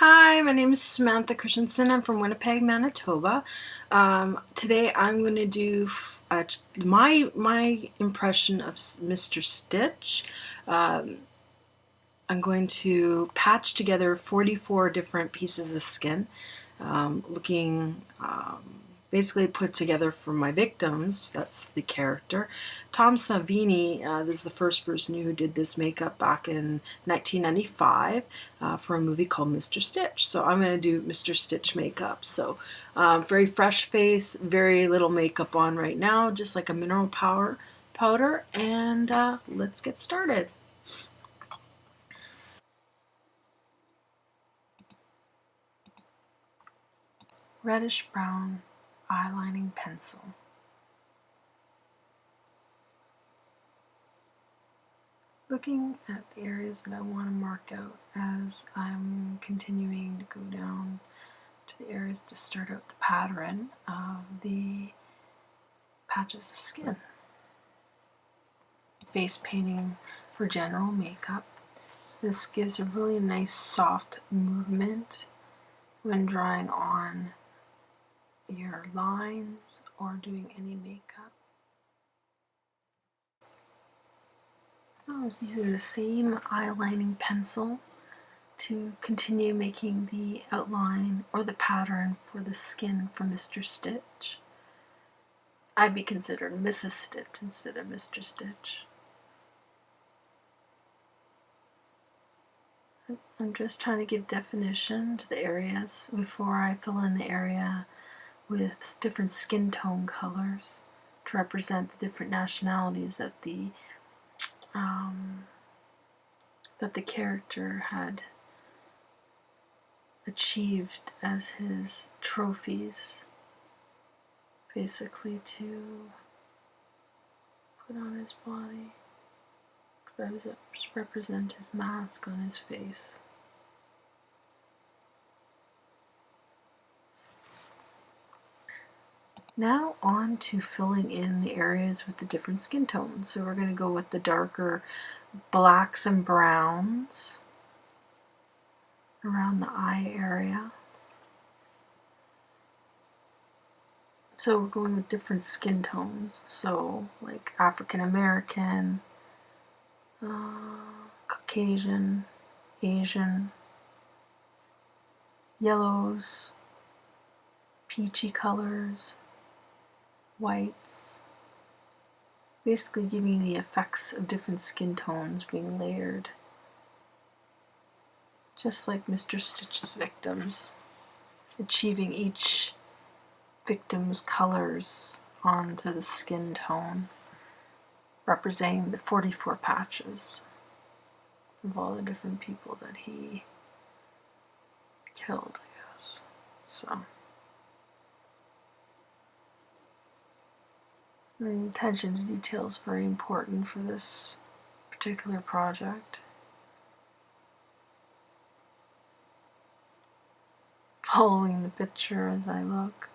Hi, my name is Samantha Christianson. I'm from Winnipeg, Manitoba. Today I'm going to do my impression of Mr. Stitch. Um, I'm going to patch together 44 different pieces of skin, looking basically put together for my victims. That's the character. Tom Savini, this is the first person who did this makeup back in 1995 for a movie called Mr. Stitch. So I'm going to do Mr. Stitch makeup. So very fresh face, very little makeup on right now, just like a mineral powder, and let's get started. Reddish brown eyelining pencil. Looking at the areas that I want to mark out as I'm continuing to go down to the areas to start out the pattern of the patches of skin. Face painting for general makeup. This gives a really nice soft movement when drawing on your lines or doing any makeup. I was using the same eyelining pencil to continue making the outline or the pattern for the skin for Mr. Stitch. I'd be considered Mrs. Stitch instead of Mr. Stitch. I'm just trying to give definition to the areas before I fill in the area with different skin tone colors to represent the different nationalities that the character had achieved as his trophies, basically to put on his body, to represent his mask on his face. Now on to filling in the areas with the different skin tones. So we're going to go with the darker blacks and browns around the eye area. So we're going with different skin tones. So like African American, Caucasian, Asian, yellows, peachy colors, whites, basically giving the effects of different skin tones being layered, just like Mr. Stitch's victims, achieving each victim's colors onto the skin tone, representing the 44 patches of all the different people that he killed, I guess. So attention to detail is very important for this particular project. Following the picture as I look,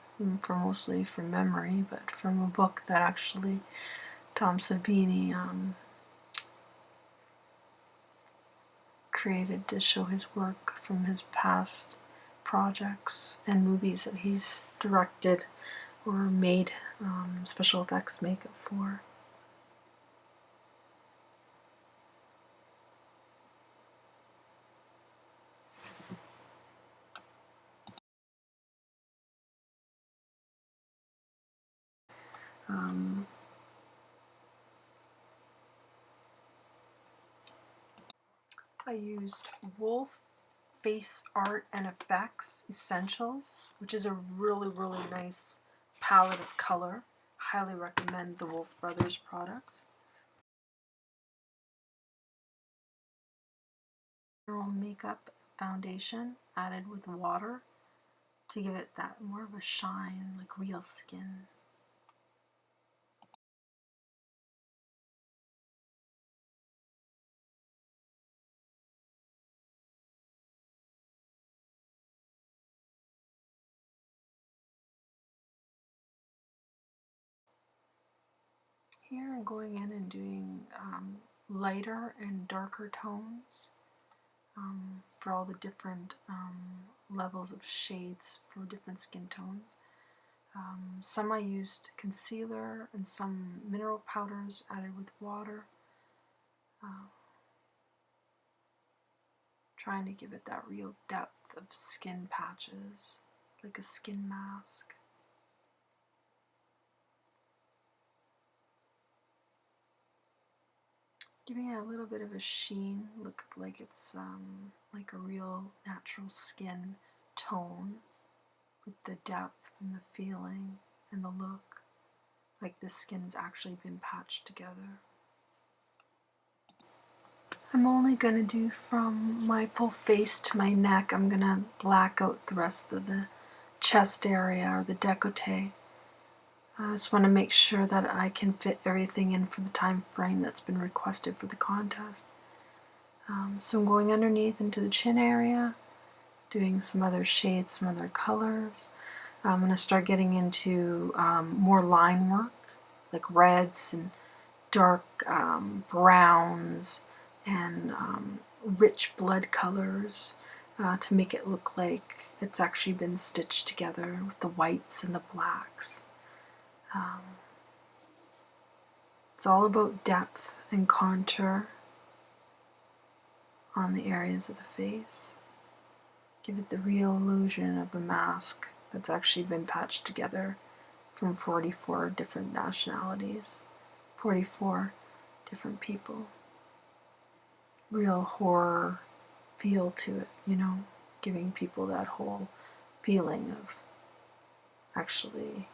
mostly from memory, but from a book that actually Tom Savini created to show his work from his past projects and movies that he's directed or made special effects makeup for. I used Wolf Face Art and Effects Essentials, which is a really nice palette of color. Highly recommend the Wolf Brothers products. Makeup foundation added with water to give it that more of a shine, like real skin. Here I'm going in and doing lighter and darker tones for all the different levels of shades for different skin tones. Some I used concealer and some mineral powders added with water, trying to give it that real depth of skin patches, like a skin mask. Giving it a little bit of a sheen, look like it's like a real natural skin tone with the depth and the feeling and the look, like the skin's actually been patched together. I'm only going to do from my full face to my neck. I'm going to black out the rest of the chest area or the décolleté. I just want to make sure that I can fit everything in for the time frame that's been requested for the contest. So I'm going underneath into the chin area, doing some other shades, some other colors. I'm going to start getting into more line work, like reds and dark browns and rich blood colors to make it look like it's actually been stitched together with the whites and the blacks. It's all about depth and contour on the areas of the face. Give it the real illusion of a mask that's actually been patched together from 44 different nationalities, 44 different people. Real horror feel to it, you know, giving people that whole feeling of actually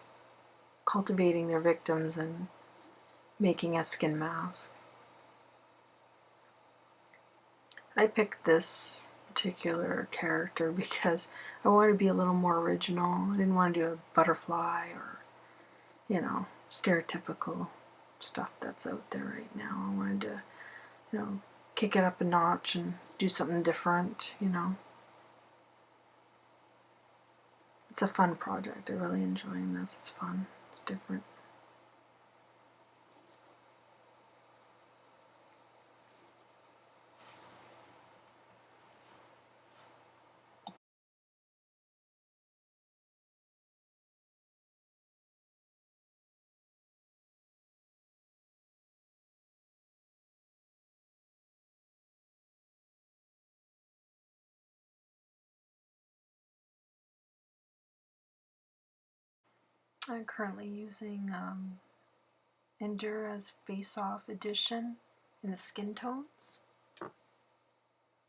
cultivating their victims and making a skin mask. I picked this particular character because I wanted to be a little more original. I didn't want to do a butterfly or, you know, stereotypical stuff that's out there right now. I wanted to, you know, kick it up a notch and do something different, you know. It's a fun project. I'm really enjoying this. It's fun. It's different. I'm currently using Endura's Face Off edition in the skin tones.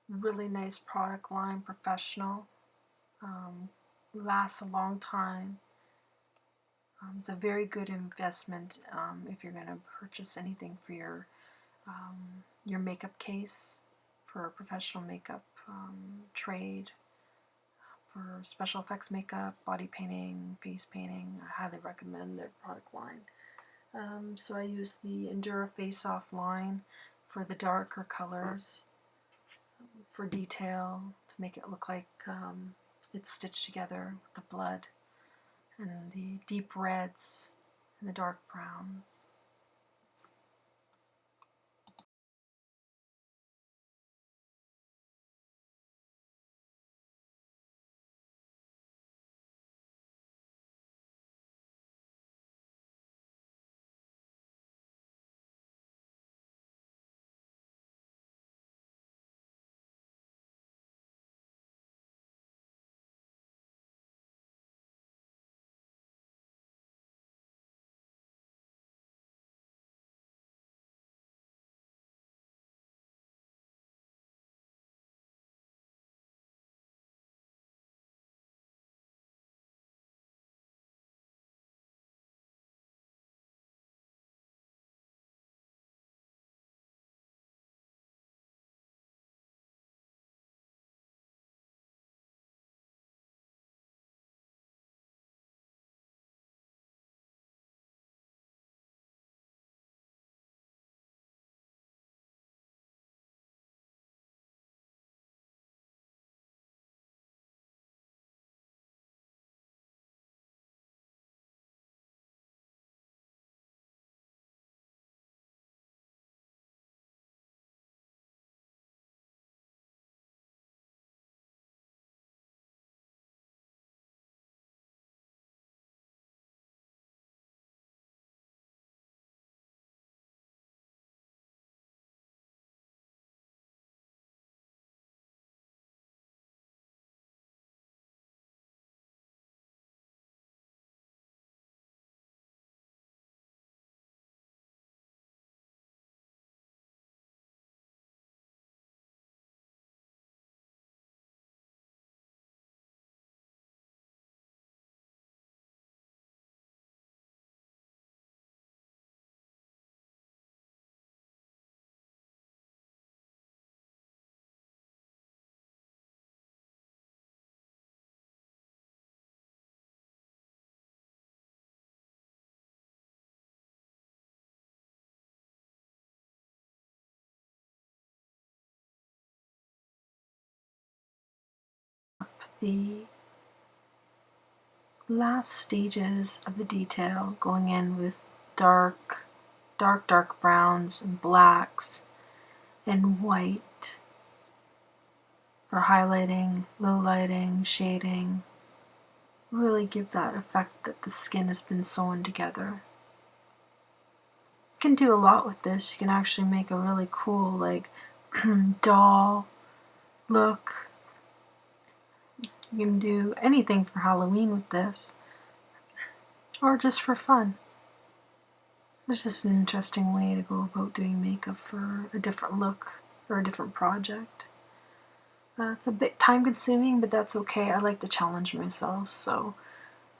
Really nice product line, professional, lasts a long time. It's a very good investment if you're going to purchase anything for your makeup case, for professional makeup trade, for special effects makeup, body painting, face painting. I highly recommend their product line. So I use the Endura Face Off line for the darker colors, for detail, to make it look like it's stitched together with the blood, and the deep reds and the dark browns. the last stages of the detail, going in with dark browns and blacks and white for highlighting, low lighting, shading. Really give that effect that the skin has been sewn together. You can do a lot with this. You can actually make a really cool, like, doll look. You can do anything for Halloween with this, or just for fun. It's just an interesting way to go about doing makeup for a different look or a different project. It's a bit time consuming, but that's okay. I like to challenge myself, so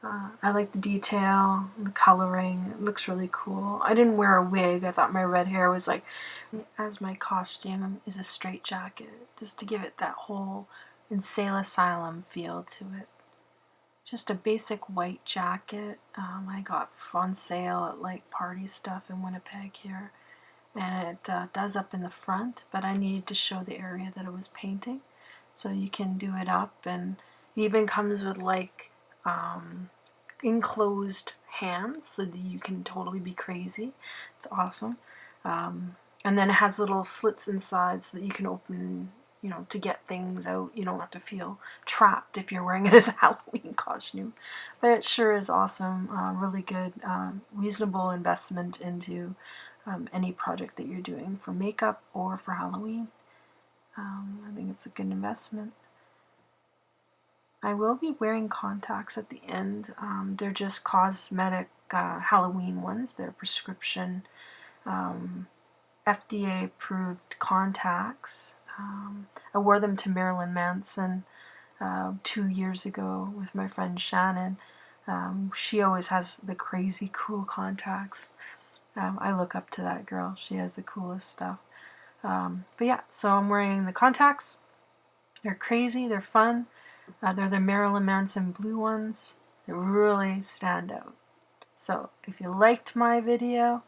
I like the detail, the coloring. It looks really cool. I didn't wear a wig. I thought my red hair was like, as my costume is a straight jacket, just to give it that whole insane asylum feel to it. Just a basic white jacket I got on sale at like party stuff in Winnipeg here, and it does up in the front, but I needed to show the area that I was painting, so you can do it up, and it even comes with like enclosed hands so that you can totally be crazy. It's awesome. And then it has little slits inside so that you can open, you know, to get things out. You don't have to feel trapped if you're wearing it as a Halloween costume. But it sure is awesome. Really good, reasonable investment into any project that you're doing for makeup or for Halloween. I think it's a good investment. I will be wearing contacts at the end. They're just cosmetic Halloween ones. They're prescription FDA approved contacts. I wore them to Marilyn Manson 2 years ago with my friend Shannyn. She always has the crazy cool contacts. I look up to that girl. She has the coolest stuff. But yeah, so I'm wearing the contacts. They're crazy, they're fun. They're the Marilyn Manson blue ones. They really stand out. So if you liked my video,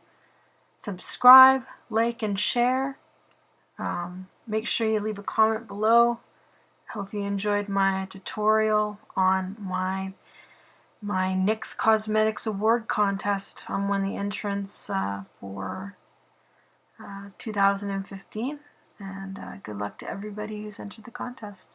subscribe, like, and share. Make sure you leave a comment below. Hope you enjoyed my tutorial on my NYX Cosmetics Award contest. I won the entrance for 2015, and good luck to everybody who's entered the contest.